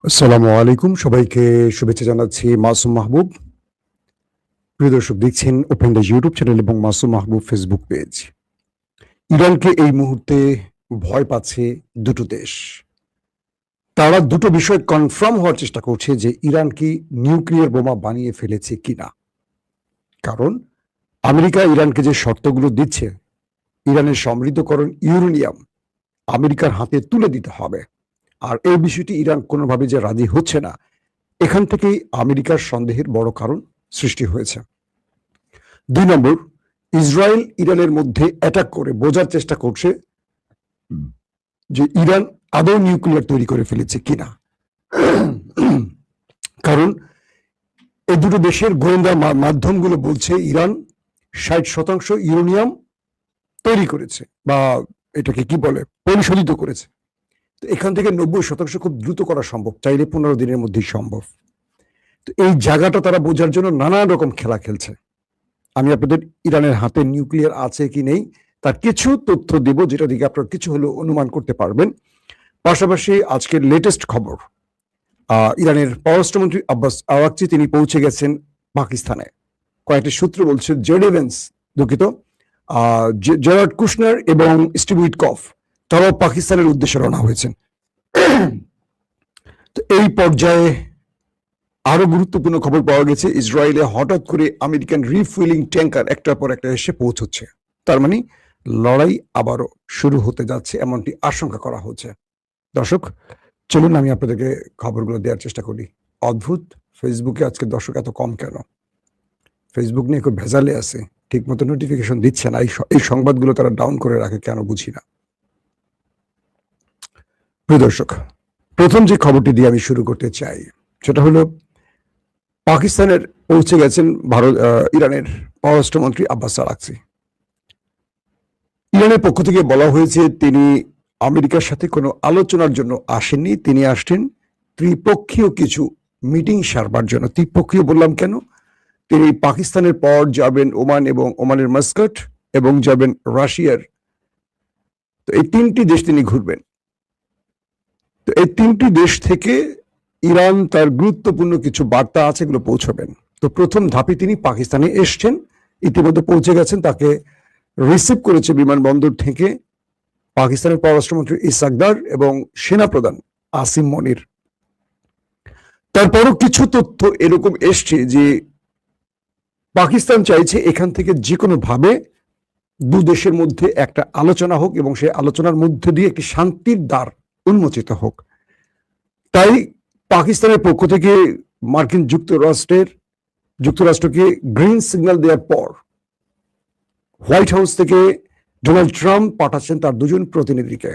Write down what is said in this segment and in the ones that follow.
আসসালামু আলাইকুম, সবাইকে শুভেচ্ছা জানাচ্ছি। মাসুম মাহবুব। প্রিয় দর্শক, দেখছেন ওপেন দ্য ইউটিউব চ্যানেল এবং মাসুম মাহবুব ফেসবুক পেজ। ইরানকে এই মুহূর্তে ভয় পাচ্ছে দুটো দেশ। তারা দুটো বিষয় কনফার্ম হওয়ার চেষ্টা করছে যে ইরান কি নিউক্লিয়ার বোমা বানিয়ে ফেলেছে কিনা। কারণ আমেরিকা ইরানকে যে শর্তগুলো দিচ্ছে, ইরানের সমৃদ্ধকরণ ইউরেনিয়াম আমেরিকার হাতে তুলে দিতে হবে, আর এই বিষয়টি ইরান কোনোভাবে যে রাজি হচ্ছে না, এখান থেকেই আমেরিকার সন্দেহের বড় কারণ সৃষ্টি হয়েছে। ২ নম্বর, ইসরায়েল ইরানের মধ্যে অ্যাটাক করে বোঝার চেষ্টা করছে যে ইরান আদৌ নিউক্লিয়ার তৈরি করে ফেলেছে কিনা। কারণ এই দুটো দেশের গোয়েন্দা মাধ্যমগুলো বলছে ইরান ৬০% ইউরেনিয়াম তৈরি করেছে, বা এটাকে কি বলে, পরিশোধিত করেছে। তো এখান থেকে ৯০% খুব দ্রুত করা সম্ভব, চাইলে ১৫ দিনের মধ্যেই সম্ভব। তো এই জায়গাটা তারা বোঝার জন্য নানান রকম খেলা খেলছে। আমি আপনাদের ইরানের হাতে নিউক্লিয়ার আছে কি নেই তার কিছু তথ্য দেব, যেটা দিকে আপনারা কিছু হলেও অনুমান করতে পারবেন। পাশাপাশি আজকের লেটেস্ট খবর, ইরানের পররাষ্ট্রমন্ত্রী আব্বাস আরাকচি তিনি পৌঁছে গেছেন পাকিস্তানে। কয়েকটি সূত্র বলছে জেডি ভেন্স, দুঃখিত, জেরার্ড কুশনার এবং স্টিভ উইটকফ তারাও পাকিস্তানের উদ্দেশ্যে রওনা হয়েছেন। তো এই পর্যায়ে আরো গুরুত্বপূর্ণ খবর পাওয়া গেছে, ইসরায়েলে হঠাৎ করে আমেরিকান রিফুয়েলিং ট্যাঙ্কার একটার পর একটা এসে পৌঁছচ্ছে। তার মানে লড়াই আবারও শুরু হতে যাচ্ছে, এমনটি আশঙ্কা করা হচ্ছে। দর্শক, চলুন আমি আপনাদেরকে খবরগুলো দেওয়ার চেষ্টা করি। অদ্ভুত, ফেসবুকে আজকে দর্শক এত কম কেন? ফেসবুক নিয়ে খুব ভেজালে আছে, ঠিক মতো নোটিফিকেশন দিচ্ছে না। এই সংবাদগুলো তারা ডাউন করে রাখে কেন বুঝি না। প্রিয় দর্শক, প্রথম যে খবরটি দিয়ে আমি শুরু করতে চাই সেটা হলো, পাকিস্তানের পৌঁছে গেছেন ইরানের পররাষ্ট্রমন্ত্রী আব্বাস আরাকচি। ইরানের পক্ষ থেকে বলা হয়েছে তিনি আমেরিকার সাথে কোনো আলোচনার জন্য আসেননি, তিনি আসছেন ত্রিপক্ষীয় কিছু মিটিং সারবার জন্য। ত্রিপক্ষীয় বললাম কেন? তিনি পাকিস্তানের পর যাবেন ওমান এবং ওমানের মাস্কাট, এবং যাবেন রাশিয়ার। তো এই ৩টি দেশ তিনি ঘুরবেন। তো এই ৩টি দেশ থেকে ইরান তার গুরুত্বপূর্ণ কিছু বার্তা আছে, এগুলো পৌঁছবেন। তো প্রথম ধাপে তিনি পাকিস্তানে এসছেন, ইতিমধ্যে পৌঁছে গেছেন। তাকে রিসিভ করেছে বিমানবন্দর থেকে পাকিস্তানের পররাষ্ট্রমন্ত্রী ইসাকদার এবং সেনাপ্রধান আসিম মনির। তারপরও কিছু তথ্য এরকম এসছে যে পাকিস্তান চাইছে এখান থেকে যে কোনো ভাবে দু দেশের মধ্যে একটা আলোচনা হোক, এবং সেই আলোচনার মধ্যে দিয়ে একটি শান্তির দ্বার উন্মোচিত হোক। তাই পাকিস্তানের পক্ষ থেকে মার্কিন যুক্তরাষ্ট্রকে গ্রিন সিগন্যাল দেওয়ার পর হোয়াইট হাউস থেকে ডোনাল্ড ট্রাম্প পাঠাচ্ছেন তার দুজন প্রতিনিধিকে,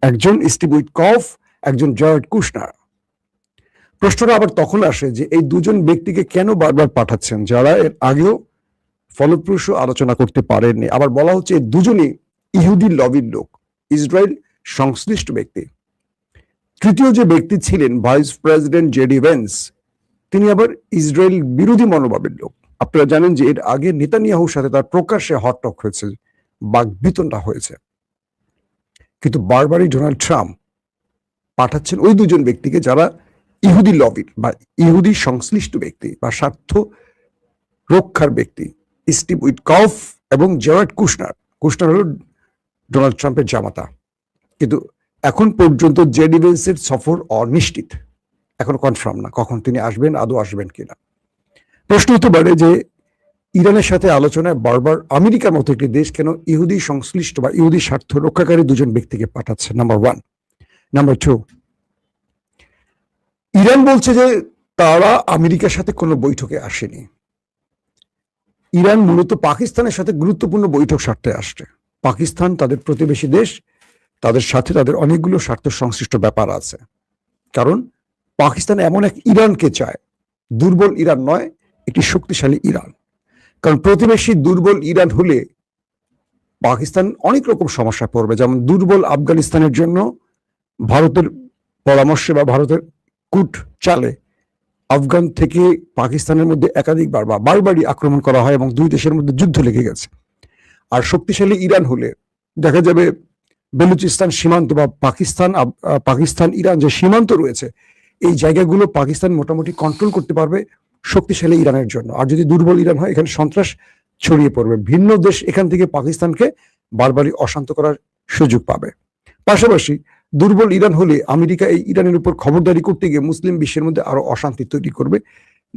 একজন স্টিভ উইটকফ, একজন জয়ার্ড কুশনার। প্রশ্নটা আবার তখন আসে যে এই দুজন ব্যক্তিকে কেন বারবার পাঠাচ্ছেন, যারা এর আগেও ফলপ্রসূ আলোচনা করতে পারেননি। আবার বলা হচ্ছে এই দুজনই ইহুদি লবির লোক, ইসরায়েল সংশ্লিষ্ট ব্যক্তি। তৃতীয় যে ব্যক্তি ছিলেন ভাইস প্রেসিডেন্ট জেডি ভেন্স, তিনি আবার ইসরায়েল বিরোধী মনোভাবের লোক। আপনারা জানেন যে এর আগে নেতানিয়াহুর সাথে তার প্রকাশ্যে হটটক হয়েছে, বাকবিতণ্ডা হয়েছে। কিন্তু বারবারই ডোনাল্ড ট্রাম্প পাঠাচ্ছেন ওই দুজন ব্যক্তিকে যারা ইহুদি লবির বা ইহুদি সংশ্লিষ্ট ব্যক্তি বা স্বার্থ রক্ষার ব্যক্তি, স্টিভ উইটকফ এবং জেরার্ড কুশনার। কুশনার হল ডোনাল্ড ট্রাম্পের জামাতা। কিন্তু এখন পর্যন্ত জেডি ভেন্সের সফর অনিশ্চিত, এখন কনফার্ম না কখন তিনি আসবেন, আদৌ আসবেন কিনা। প্রশ্ন হতে পারে যে ইরানের সাথে আলোচনায় বারবার আমেরিকার মতো একটি দেশ কেন ইহুদি সংশ্লিষ্ট বা ইহুদি স্বার্থ রক্ষাকারী দুজন ব্যক্তিকে পাঠাচ্ছে? নাম্বার 1। নাম্বার 2, ইরান বলছে যে তারা আমেরিকার সাথে কোনো বৈঠকে আসেনি। ইরান মূলত পাকিস্তানের সাথে গুরুত্বপূর্ণ বৈঠক স্বার্থে আসছে। পাকিস্তান তাদের প্রতিবেশী দেশ, তাদের সাথে তাদের অনেকগুলো স্বার্থ সংশ্লিষ্ট ব্যাপার আছে। কারণ পাকিস্তান এমন এক ইরানকে চায়, দুর্বল ইরান নয়, একটি শক্তিশালী ইরান। কারণ প্রতিবেশী দুর্বল ইরান হলে পাকিস্তান অনেক রকম সমস্যা পড়বে। যেমন দুর্বল আফগানিস্তানের জন্য ভারতের পরামর্শে বা ভারতের কূট চালে আফগান থেকে পাকিস্তানের মধ্যে একাধিকবার বা বারবারই আক্রমণ করা হয় এবং দুই দেশের মধ্যে যুদ্ধ লেগে গেছে। আর শক্তিশালী ইরান হলে দেখা যাবে বেলুচিস্তান সীমান্ত বা পাকিস্তান ইরান যে সীমান্ত রয়েছে, এই জায়গাগুলো পাকিস্তান মোটামুটি কন্ট্রোল করতে পারবে শক্তিশালী ইরানের জন্য। আর যদি দুর্বল ইরান হয়, এখানে সন্ত্রাস ছড়িয়ে পড়বে, ভিন্ন দেশ এখান থেকে পাকিস্তানকে বারবারই অশান্ত করার সুযোগ পাবে। পাশাপাশি দুর্বল ইরান হলে আমেরিকা এই ইরানের উপর খবরদারি করতে গিয়ে মুসলিম বিশ্বের মধ্যে আরো অশান্তি তৈরি করবে,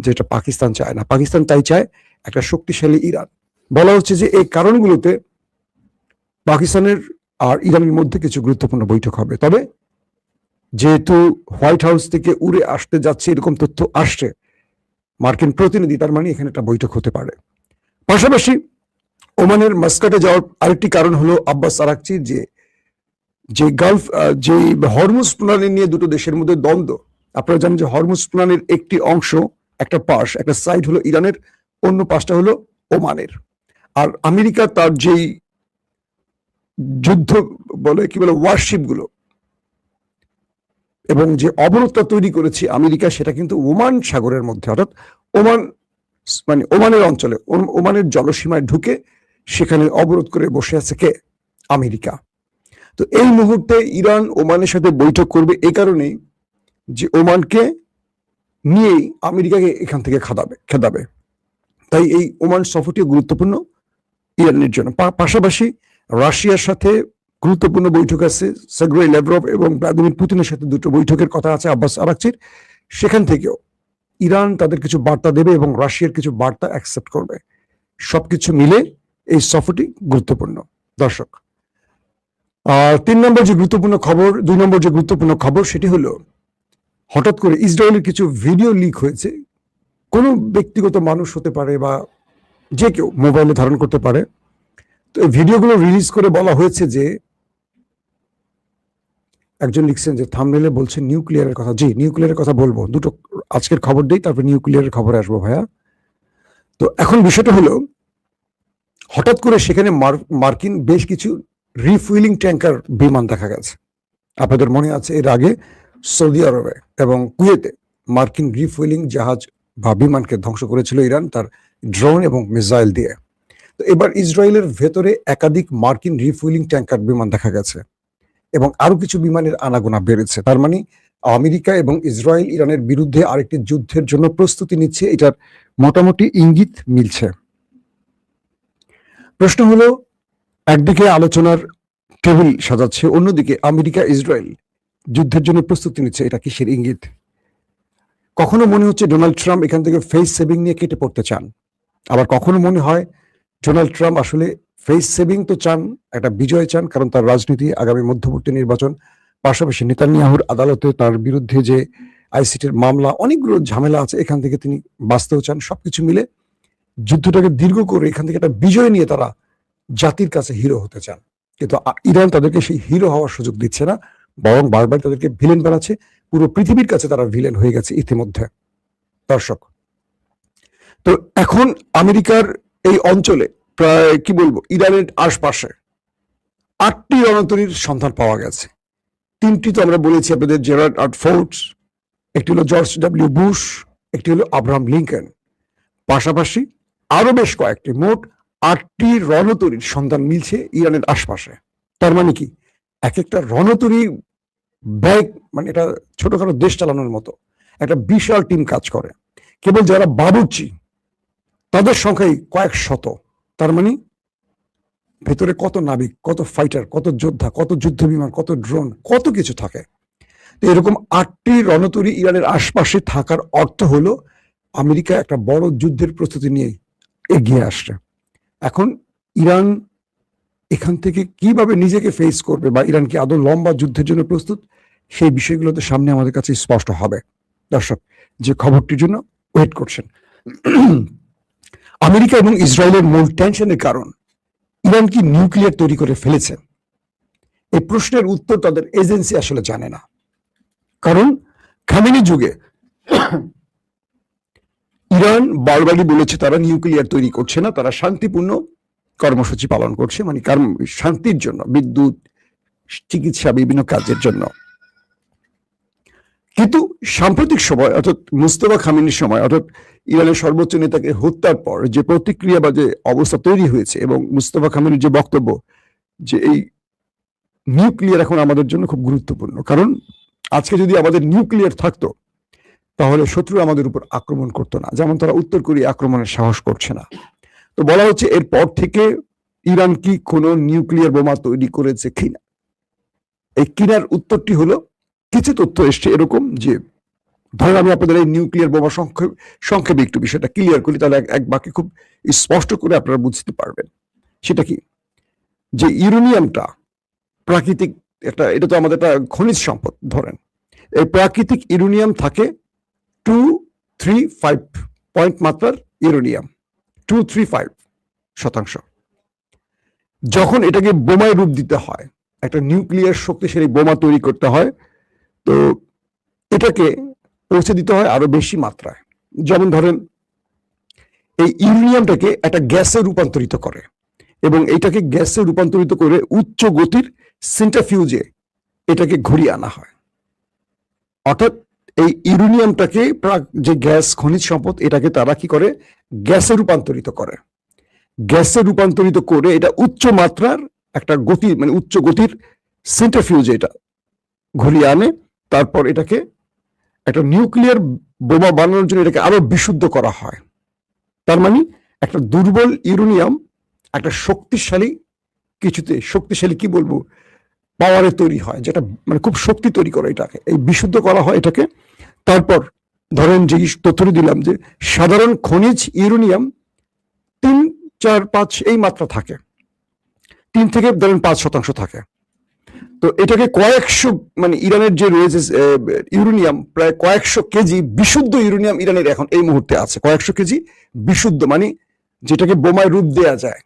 যেটা পাকিস্তান চায় না। পাকিস্তান তাই চায় একটা শক্তিশালী ইরান। বলা হচ্ছে যে এই কারণগুলোতে পাকিস্তানের আর ইরানের মধ্যে কিছু গুরুত্বপূর্ণ বৈঠক হবে। তবে যেহেতু হোয়াইট হাউস থেকে উড়ে আসতে যাচ্ছে এরকম তথ্য আসছে মার্কিন প্রতিনিধি, তার মানে এখানে একটা বৈঠক হতে পারে। পাশাপাশি ওমানের মাস্কাটে যাওয়ার আরেকটি কারণ হলো আব্বাস আরাকচির যে গালফ যে হরমুজ প্রণালী নিয়ে দুটো দেশের মধ্যে দ্বন্দ্ব। আপনারা জানেন যে হরমুজ প্রণালীর একটি অংশ, একটা পাশ, একটা সাইড হলো ইরানের, অন্য পাশটা হলো ওমানের। আর আমেরিকা তার যেই যুদ্ধ বলে কি বলে ওয়ারশিপ গুলো এবং যে অবরোধটা তৈরি করেছে আমেরিকা, সেটা কিন্তু ওমান সাগরের মধ্যে, অর্থাৎ ওমান মানে ওমানের অঞ্চলে, ওমানের জলসীমায় ঢুকে সেখানে অবরোধ করে বসে আছে কে? আমেরিকা। তো এই মুহূর্তে ইরান ওমানের সাথে বৈঠক করবে এই কারণেই যে ওমানকে নিয়েই আমেরিকাকে এখান থেকে খেদাবে। তাই এই ওমান সফরটি গুরুত্বপূর্ণ ইরানের জন্য। পাশাপাশি রাশিয়ার সাথে গুরুত্বপূর্ণ বৈঠক আছে, সার্গেই ল্যাভরভ এবং ভ্লাদিমির পুতিনের সাথে দুটো বৈঠকের কথা আছে আব্বাস আরাকচির। সেখান থেকেও ইরান তাদের কিছু বার্তা দেবে এবং রাশিয়ার কিছু বার্তা অ্যাকসেপ্ট করবে। সবকিছু মিলে এই সফরটি গুরুত্বপূর্ণ। দর্শক, আর 2 নম্বর যে গুরুত্বপূর্ণ খবর সেটি হলো হঠাৎ করে ইসরায়েলের কিছু ভিডিও লিক হয়েছে। কোনো ব্যক্তিগত মানুষ হতে পারে বা যে কেউ মোবাইলে ধারণ করতে পারে। তো এই ভিডিওগুলো রিলিজ করে বলা হয়েছে যে একজন লিখছেন যে থাম্বনেইলে বলছে নিউক্লিয়ারের কথা। জি, নিউক্লিয়ারের কথা বলবো। দুটো আজকের খবর দেই, তারপর নিউক্লিয়ারের খবরে আসবো ভাইয়া। তো এখন বিষয়টা হলো হঠাৎ করে সেখানে মার্কিন বেশ কিছু রিফুয়েলিং ট্যাঙ্কার বিমান দেখা গেছে। আপনাদের মনে আছে এর আগে সৌদি আরবে এবং কুয়েতে মার্কিন রিফুয়েলিং জাহাজ বা বিমানকে ধ্বংস করেছিল ইরান তার ড্রোন এবং মিসাইল দিয়ে। তো এবার ইসরায়েলের ভেতরে একাধিক মার্কিন রিফুয়েলিং ট্যাঙ্কার বিমান দেখা গেছে এবং আরো কিছু বিমানের আনাগোনা বেড়েছে। তার মানে আমেরিকা এবং ইসরায়েল ইরানের বিরুদ্ধে আরেকটি যুদ্ধের জন্য প্রস্তুতি নিচ্ছে, এটার মোটামুটি ইঙ্গিত মিলছে। প্রশ্ন হলো, একদিকে আলোচনার টেবিল সাজাচ্ছে, অন্যদিকে আমেরিকা ইসরায়েল যুদ্ধের জন্য প্রস্তুতি নিচ্ছে, এটা কিসের ইঙ্গিত? কখনো মনে হচ্ছে ডোনাল্ড ট্রাম্প এখান থেকে ফেস সেভিং নিয়ে কেটে পড়তে চান, আবার কখনো মনে হয় ডোনাল্ড ট্রাম্প আসলে ফেস সেভিং তো চান, একটা বিজয় চান, কারণ তার রাজনীতি আগামী মধ্যবর্তী নির্বাচন, পাশাপাশি নেতানিয়াহুর আদালতে তার বিরুদ্ধে যে আইসিটির মামলা, অনেকগুলো ঝামেলা আছে, এখান থেকে তিনি বাঁচতেও চান। সবকিছু মিলে যুদ্ধটাকে দীর্ঘ করে এখান থেকে একটা বিজয় নিয়ে তারা জাতির কাছে হিরো হতে চান। কিন্তু ইরান তাদেরকে সেই হিরো হওয়ার সুযোগ দিচ্ছে না, বরং বারবার তাদেরকে ভিলেন বানাচ্ছে। পুরো পৃথিবীর কাছে তারা ভিলেন হয়ে গেছে ইতিমধ্যে। দর্শক, তো এখন আমেরিকার এই অঞ্চলে প্রায় কি বলবো, ইরানের আশপাশে 8টি রণতরীর সন্ধান পাওয়া গেছে। 3টি তো আমরা বলেছি আপনাদের, জেরার্ড আর ফোর্ডস, একটি হলো জর্জ ডব্লিউ বুশ, একটি হলো আব্রাহাম লিঙ্কন, পাশাপাশি আরো বেশ কয়েকটি, মোট 8টি রণতরীর সন্ধান মিলছে ইরানের আশপাশে। তার মানে কি, এক একটা রণতরী ব্যাগ, মানে এটা ছোটখাটো দেশ চালানোর মতো একটা বিশাল টিম কাজ করে। কেবল যারা বাবুর্চি তাদের সংখ্যাই কয়েক শত। তার মানে ভেতরে কত নাবিক, কত ফাইটার, কত যোদ্ধা, কত যুদ্ধ বিমান, কত ড্রোন, কত কিছু থাকে। তো এরকম 8টি রণতরী ইরানের আশপাশে থাকার অর্থ হলো আমেরিকা একটা বড় যুদ্ধের প্রস্তুতি নিয়ে এগিয়ে আসছে। এখন ইরান এখান থেকে কিভাবে নিজেকে ফেস করবে, বা ইরান কি আদৌ লম্বা যুদ্ধের জন্য প্রস্তুত, সেই বিষয়গুলোতে সামনে আমাদের কাছে স্পষ্ট হবে। দর্শক, যে খবরটির জন্য ওয়েট করছেন, আমেরিকা এবং ইসরায়েলের মূল টেনশনের কারণ ইরান কি নিউক্লিয়ার তৈরি করে ফেলেছে? এই প্রশ্নের উত্তর তাদের এজেন্সি আসলে জানে না। কারণ খামেনি যুগে ইরান বারবারই বলেছে তারা নিউক্লিয়ার তৈরি করছে না, তারা শান্তিপূর্ণ কর্মসূচি পালন করছে, মানে শান্তির জন্য, বিদ্যুৎ, চিকিৎসা, বিভিন্ন কাজের জন্য। কিন্তু সাম্প্রতিক সময়, অর্থাৎ মুস্তফা খামেনির সময়, অর্থাৎ ইরানের সর্বোচ্চ নেতাকে হত্যার পর যে প্রতিক্রিয়া বা যে অবস্থা তৈরি হয়েছে, এবং মুস্তফা খামেনির যে বক্তব্য যে এই নিউক্লিয়ার এখন আমাদের জন্য খুব গুরুত্বপূর্ণ, কারণ আজকে যদি আমাদের নিউক্লিয়ার থাকতো তাহলে শত্রু আমাদের উপর আক্রমণ করতো না, যেমন তারা উত্তর কোরিয়া আক্রমণের সাহস করছে না। তো বলা হচ্ছে এরপর থেকে ইরান কি কোনো নিউক্লিয়ার বোমা তৈরি করেছে কিনা। এই কিনার উত্তরটি হলো, কিছু তথ্য এসছে এরকম যে, ধরেন আমি আপনাদের এই নিউক্লিয়ার বোমা সংক্ষেপে একটু বিষয়টা ক্লিয়ার করি, তাহলে এক বাক্যে খুব স্পষ্ট করে আপনারা বুঝতে পারবেন। সেটা কি, যে ইউরেনিয়ামটা প্রাকৃতিক একটা, এটা তো আমাদের একটা খনিজ সম্পদ। ধরেন এই প্রাকৃতিক ইউরেনিয়াম থাকে 235 পয়েন্ট মাত্রার ইউরেনিয়াম, 235%। যখন এটাকে বোমায় রূপ দিতে হয়, একটা নিউক্লিয়ার শক্তিশালী বোমা তৈরি করতে হয়, তো এটাকে পৌঁছে দিতে হয় আরো বেশি মাত্রায়। যেমন ধরেন এই ইউরেনিয়ামটাকে একটা গ্যাসে রূপান্তরিত করে, এবং এটাকে গ্যাসে রূপান্তরিত করে উচ্চ গতির সেন্ট্রিফিউজে এটাকে ঘুরিয়ে আনা হয়। অর্থাৎ এই ইউরেনিয়ামটাকে যে গ্যাস খনিজ সম্পদ, এটাকে তারা কি করে, গ্যাসে রূপান্তরিত করে। গ্যাসে রূপান্তরিত করে এটা উচ্চ মাত্রার একটা গতি, মানে উচ্চ গতির সেন্ট্রিফিউজে এটা ঘুরিয়ে আনে। তারপর এটাকে একটা নিউক্লিয়ার বোমা বানানোর জন্য এটাকে আরো বিশুদ্ধ করা হয়। তার মানে একটা দুর্বল ইউরেনিয়াম একটা শক্তিশালী কিছুতে, শক্তিশালী কি বলবো, পাওয়ারে তৈরি হয়, যেটা মানে খুব শক্তি তৈরি করে, এটাকে এই বিশুদ্ধ করা হয় এটাকে। তারপর ধরেন যে তথ্যটি দিলাম যে সাধারণ খনিজ ইউরেনিয়াম 3, 4, 5 এই মাত্রা থাকে, 3 থেকে ধরেন 5% থাকে। তো এটাকে কয়েকশো, মানে ইরানের যে রয়েছে ইউরেনিয়াম, প্রায় কয়েকশো কেজি বিশুদ্ধ ইউরেনিয়াম ইরানের এখন এই মুহূর্তে আছে, কয়েকশো কেজি বিশুদ্ধ, মানে যেটাকে বোমায় রূপ দেয়া যায়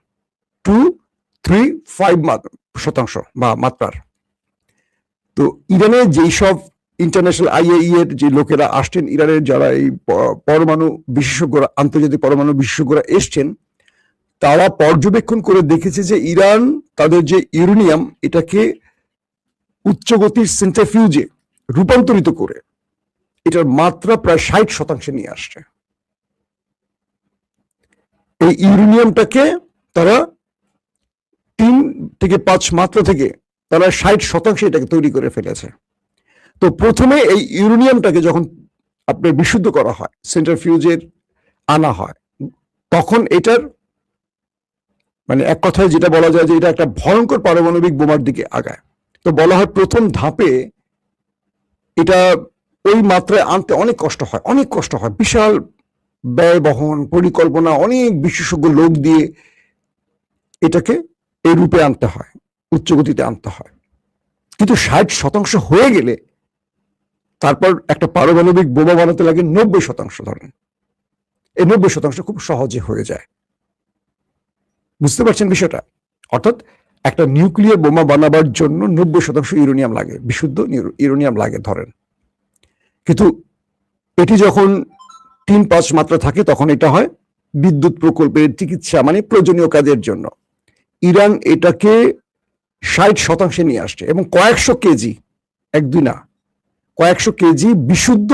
235% বা মাত্রার। তো ইরানে যেই সব ইন্টারন্যাশনাল IAEA এর যে লোকেরা আসছেন, ইরানের যারা এই পরমাণু বিশেষজ্ঞরা, আন্তর্জাতিক পরমাণু বিশেষজ্ঞরা এসছেন, তারা পর্যবেক্ষণ করে দেখেছে যে ইরান তাদের যে ইউরেনিয়াম, এটাকে উচ্চগতির সেন্ট্রিফিউজে রূপান্তরিত করে এটার মাত্রা প্রায় 60% নিয়ে আসছে। এই ইউরেনিয়ামটাকে তারা 3 থেকে 5 মাত্রা থেকে তারা 60% এটাকে তৈরি করে ফেলেছে। তো প্রথমে এই ইউরেনিয়ামটাকে যখন আপনার বিশুদ্ধ করা হয়, সেন্ট্রিফিউজের আনা হয়, তখন এটার মানে এক কথায় যেটা বলা যায় যে এটা একটা ভয়ঙ্কর পারমাণবিক বোমার দিকে আগায়। তো বলা হয় প্রথম ধাপে এটা ওই মাত্রায় আনতে অনেক কষ্ট হয়, বিশাল ব্যয় বহন, পরিকল্পনা, অনেক বিশেষজ্ঞ লোক দিয়ে এটাকে এই রূপে আনতে হয়, উচ্চ গতিতে আনতে হয়। কিন্তু 60% হয়ে গেলে তারপর একটা পারমাণবিক বোমা বানাতে লাগে 90%। ধরেন এই 90% খুব সহজে হয়ে যায়। বুঝতে পারছেন বিষয়টা? অর্থাৎ একটা নিউক্লিয়ার বোমা বানাবার জন্য 90% ইউরেনিয়াম লাগে, বিশুদ্ধ ইউরেনিয়াম লাগে ধরেন। কিন্তু এটি যখন 3-5 মাত্রা থাকে, তখন এটা হয় বিদ্যুৎ প্রকল্পের, চিকিৎসা, মানে প্রয়োজনীয় কাজের জন্য। ইরান এটাকে 60% নিয়ে আসছে, এবং কয়েকশো কেজি, 1-2 না, কয়েকশো কেজি বিশুদ্ধ,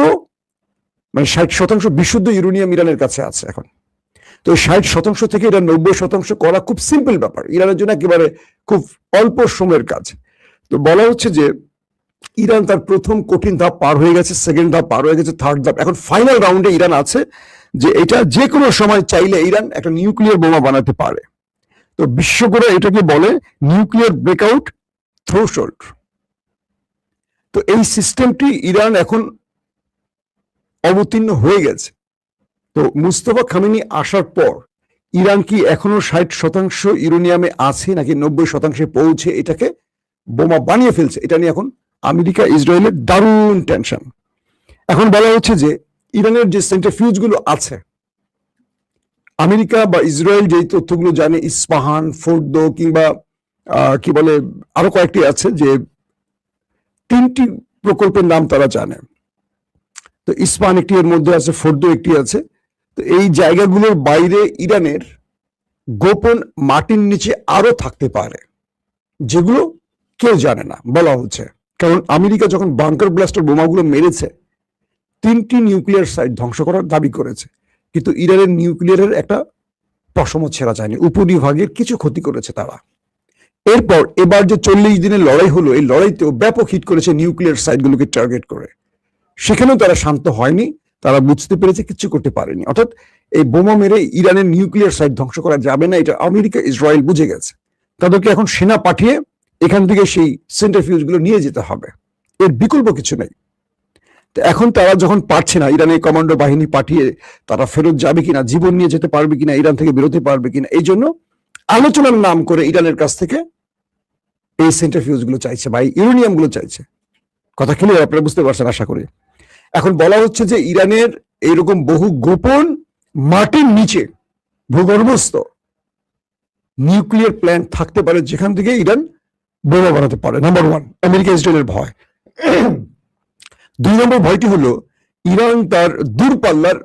মানে 60% বিশুদ্ধ ইউরেনিয়াম ইরানের কাছে আছে এখন। তো 60% থেকে এটা 90% করা খুব সিম্পল ব্যাপার, ইরানের জন্য একেবারে খুব অল্প সময়ের কাজ। তো বলা হচ্ছে যে ইরান তার প্রথম কঠিন ধাপ পার হয়ে গেছে, সেকেন্ড ধাপ পার হয়ে গেছে, থার্ড ধাপ, এখন ফাইনাল রাউন্ডে ইরান আছে, যে এটা যে কোনো সময় চাইলে ইরান একটা নিউক্লিয়ার বোমা বানাতে পারে। তো বিশ্বকোরা এটাকে বলে নিউক্লিয়ার ব্রেকআউট থ্রেশহোল্ড। তো এই সিস্টেমটি ইরান এখন অবতীর্ণ হয়ে গেছে। তো মুস্তফা খামেনি আসার পর ইরান কি এখনো 60% ইউরেনিয়ামে আছে, নাকি 90% পৌঁছে এটাকে বোমা বানিয়ে ফেলছে, এটা নিয়ে এখন আমেরিকা ইসরায়েলের দারুণ টেনশন। এখন বলা হচ্ছে যে ইরানের যে সেন্ট্রিফিউজ গুলো আছে, আমেরিকা বা ইসরায়েল যেই তথ্যগুলো জানে, ইস্পাহান, ফোর্দো, কিংবা কি বলে আরো কয়েকটি আছে, যে 3টি প্রকল্পের নাম তারা জানে। তো ইস্পাহান একটি এর মধ্যে আছে, ফোর্দো একটি আছে। তো এই জায়গাগুলোর বাইরে ইরানের গোপন মাটির নিচে আরো থাকতে পারে, যেগুলো কেউ জানে না বলা হচ্ছে। কারণ আমেরিকা যখন বাংকার ব্লাস্টার বোমাগুলো মেরেছে, 3টি নিউক্লিয়ার সাইট ধ্বংস করার দাবি করেছে, কিন্তু ইরানের নিউক্লিয়ারের একটা পশমও ছেঁড়া যায়নি, উপরিভাগের কিছু ক্ষতি করেছে তারা। এরপর এবার যে 40 দিনের লড়াই হলো, এই লড়াইতেও ব্যাপক হিট করেছে নিউক্লিয়ার সাইটগুলোকে টার্গেট করে, সেখানেও তারা শান্ত হয়নি। তারা বুঝতে পেরেছে কিছু করতে পারেনি। অর্থাৎ এই বোমা মেরে ইরানের নিউক্লিয়ার সাইট ধ্বংস করা যাবে না, এটা আমেরিকা ইসরায়েল বুঝে গেছে। তাদেরকে এখন সেনা পাঠিয়ে এখান থেকে সেই সেন্ট্রিফিউজ গুলো নিয়ে যেতে হবে, এর বিকল্প কিছু নেই। তো এখন তারা যখন পারছে না, ইরানের কমান্ডো বাহিনী পাঠিয়ে তারা ফেরত যাবে কিনা, জীবন নিয়ে যেতে পারবে কিনা, ইরান থেকে বেরোতে পারবে কিনা, এই জন্য আলোচনার নাম করে ইরানের কাছ থেকে এই সেন্ট্রিফিউজ গুলো চাইছে বা ইউরেনিয়াম গুলো চাইছে। কথা ক্লিয়ার, আপনারা বুঝতে পারছেন আশা করি। এখন বলা হচ্ছে যে ইরানের এইরকম বহু গোপন মাটির নিচে ভূগর্ভস্থ নিউক্লিয়ার প্ল্যান্ট থাকতে পারে যেখান থেকে ইরান বোমা বানাতে পারে। নাম্বার ওয়ান, আমেরিকা ইসরায়েলের ভয়। 2 নম্বর ভয়টি হলো ইরান তার দূরপাল্লার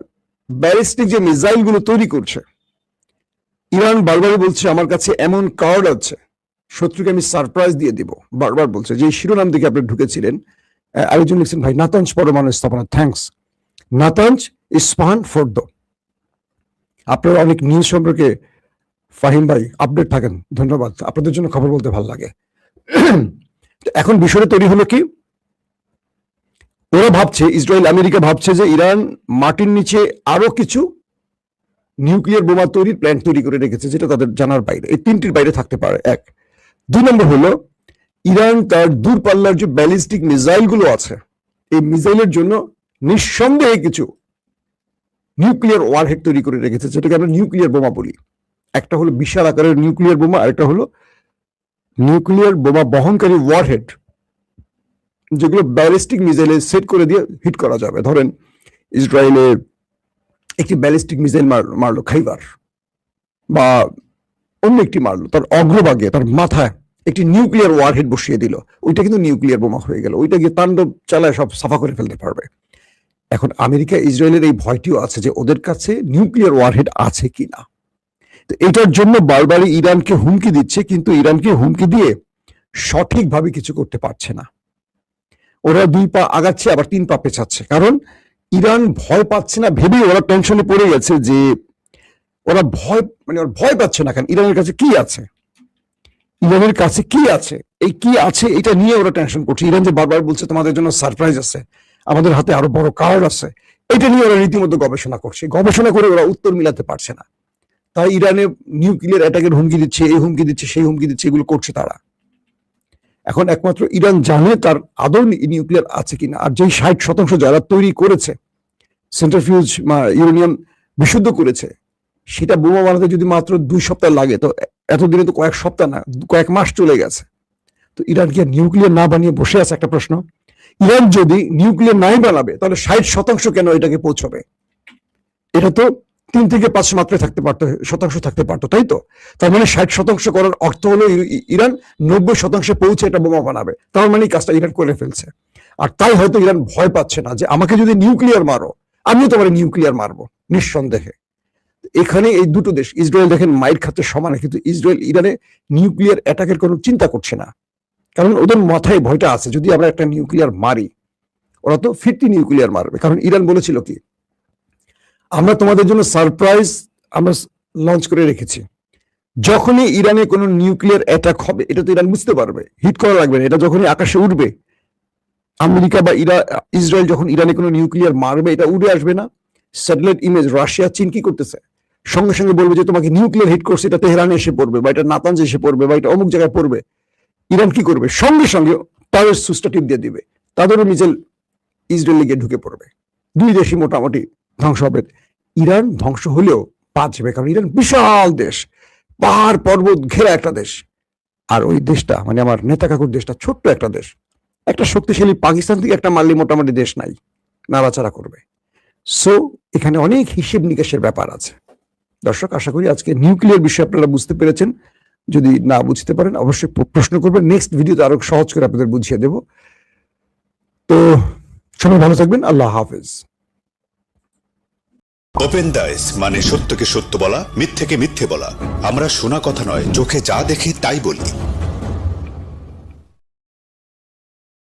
ব্যালিস্টিক যে মিসাইল গুলো তৈরি করছে। ইরান বারবার বলছে আমার কাছে এমন কার্ড আছে, শত্রুকে আমি সারপ্রাইজ দিয়ে দিব, বারবার বলছে। যে শিরোনাম দিকে আপনি ঢুকেছিলেন, আরেকজন লিখছেন ভাই নাতাঞ্জ পরমাণু স্থাপনা, থ্যাংকস নাতাঞ্জ ইস্পাহান ফোর্দ। আপনারা অনেক নিউজ সম্পর্কে ফাহিম ভাই আপডেট থাকেন, ধন্যবাদ। আপনাদের জন্য খবর বলতে ভালো লাগে। এখন বিষয়টা তৈরি হলো কি, ওরা ভাবছে, ইসরায়েল আমেরিকা ভাবছে যে ইরান মাটির নিচে আরো কিছু নিউক্লিয়ার বোমা তৈরির প্ল্যান তৈরি করে রেখেছে, যেটা তাদের জানার বাইরে। এই তিনটির বাইরে থাকতে পারে, এক। 2 নম্বর হলো ইরান তার দূরপাল্লার যে ব্যালিস্টিক মিসাইল গুলো আছে, এই মিসাইলের জন্য নিঃসন্দেহে কিছু নিউক্লিয়ার ওয়ারহেড তৈরি করে রেখেছে, যেটাকে আমরা নিউক্লিয়ার বোমা বলি। একটা হলো বিশাল আকারের নিউক্লিয়ার বোমা, আরেকটা হলো নিউক্লিয়ার বোমা বহনকারী ওয়ারহেড, যেগুলো ব্যালিস্টিক মিসাইলে সেট করে দিয়ে হিট করা যাবে। ধরেন ইসরায়েলে একটি ব্যালিস্টিক মিসাইল মারলো খাইবার, বা অন্য একটি মারলো, তার অগ্রভাগে তার মাথায় একটি নিউক্লিয়ার ওয়ারহেড বসিয়ে দিল, ওইটা কিন্তু নিউক্লিয়ার বোমা হয়ে গেল, ওইটা গিয়ে তাণ্ডব চালায় সব সাফা করে ফেলতে পারবে। এখন আমেরিকা ইসরায়েলের এই ভয়টিও আছে যে ওদের কাছে নিউক্লিয়ার ওয়ারহেড আছে কিনা। তো এটার জন্য বারবারই ইরানকে হুমকি দিচ্ছে, কিন্তু ইরানকে হুমকি দিয়ে সঠিকভাবে কিছু করতে পারছে না। ওরা 2 পা আগাচ্ছে আবার 3 পা পেছাচ্ছে, কারণ ইরান ভয় পাচ্ছে না ভেবে ওরা টেনশনে পড়ে গেছে যে ওরা ভয় পাচ্ছে না। কারণ ইরানের কাছে কি আছে, ইরানের কাছে কি আছে, এই কি আছে এটা নিয়ে ওরা টেনশন করছে। ইরান যে বারবার বলছে তোমাদের জন্য সারপ্রাইজ আছে, আমাদের হাতে আরো বড় কার্ড আছে, এটা নিয়ে ওরা রীতিমতো গবেষণা করছে। গবেষণা করে ওরা উত্তর মিলাতে পারছে না, তাই ইরানে নিউক্লিয়ার অ্যাটাকের হুমকি দিচ্ছে, এই হুমকি দিচ্ছে, সেই হুমকি দিচ্ছে, এগুলো করছে তারা। এখন একমাত্র ইরান জানে তার আদৌ নিউক্লিয়ার আছে কিনা। আর যেই 60% যারা তৈরি করেছে, সেন্ট্রিফিউজ ইউরেনিয়াম বিশুদ্ধ করেছে, সেটা বোমা বানাতে যদি মাত্র 2 সপ্তাহ লাগে, তো এতদিনে তো কয়েক সপ্তাহ না, কয়েক মাস চলে গেছে। তো ইরান কি নিউক্লিয়ার না বানিয়ে বসে আছে? একটা প্রশ্ন। ইরান যদি নিউক্লিয়ার নাই বানাবে, তাহলে 60% কেন এটাকে পৌঁছবে? এটা তো 3 থেকে 5 মাত্রায় থাকতে পারতো, শতাংশ থাকতে পারতো, তাই তো? তার মানে 60% করার অর্থ হলো ইরান 90% পৌঁছে এটা বোমা বানাবে। তার মানে কাজটা ইরান করে ফেলছে। আর তাই হয়তো ইরান ভয় পাচ্ছে না যে আমাকে যদি নিউক্লিয়ার মারো, আমিও তোমার নিউক্লিয়ার মারবো, নিঃসন্দেহে। এখানে এই দুটো দেশ, ইসরায়েল দেখেন মাইর খাচ্ছে সমানে, কিন্তু ইসরায়েল ইরানে নিউক্লিয়ার অ্যাটাকের কোনো চিন্তা করছে না, কারণ ওদের মাথায় ভয়টা আছে যদি আমরা একটা নিউক্লিয়ার মারি, ওরা তো 50 নিউক্লিয়ার মারবে। কারণ ইরান বলেছিল কি, আমরা তোমাদের জন্য সারপ্রাইজ আমরা লঞ্চ করে রেখেছি, যখনই ইরানে কোনো নিউক্লিয়ার অ্যাটাক হবে, এটা তো ইরান বুঝতে পারবে, হিট করা লাগবে না, এটা যখনই আকাশে উঠবে, আমেরিকা বা ইসরায়েল যখন ইরানে কোনো নিউক্লিয়ার মারবে, এটা উড়ে আসবে না, স্যাটেলাইট ইমেজ, রাশিয়া চীন কি করতেছে, সঙ্গে সঙ্গে বলবে যে তোমাকে নিউক্লিয়ার হিট করছে, এটা তেহরানে এসে পড়বে, বা এটা নাতাঞ্জে এসে পড়বে, বা এটা অমুক জায়গায় পড়বে। ইরান কি করবে, সঙ্গে সঙ্গে তাদের সুইচটা টিপ দিয়ে দিবে, তাদেরও মিসাইল ইসরায়েলে গিয়ে ঢুকে পড়বে, 2 দেশই মোটামুটি ধ্বংস হবে। ইরান ধ্বংস হলেও বাঁচবে, কারণ ইরান বিশাল দেশ, পাহাড় পর্বত ঘেরা একটা দেশ। আর ওই দেশটা মানে আমার নেতা কাকুর দেশটা ছোট্ট একটা দেশ, একটা শক্তিশালী পাকিস্তান থেকে একটা মারলে মোটামুটি দেশ নাই, নাড়াচাড়া করবে। সো এখানে অনেক হিসেব নিকেশের ব্যাপার আছে। দর্শক, আশা করি আজকে নিউক্লিয়ার বিষয়ে আপনারা বুঝতে পেরেছেন। যদি না বুঝতে পারেন অবশ্যই প্রশ্ন করবেন, নেক্সট ভিডিওতে আরো সহজ করে আপনাদের বুঝিয়ে দেব। তো সবাই ভালো থাকবেন, আল্লাহ হাফেজ। ওপেন দাইস মানে সত্যকে সত্য বলা, মিথ্যেকে মিথ্যে বলা। আমরা শোনা কথা নয়, চোখে যা দেখি তাই বলি।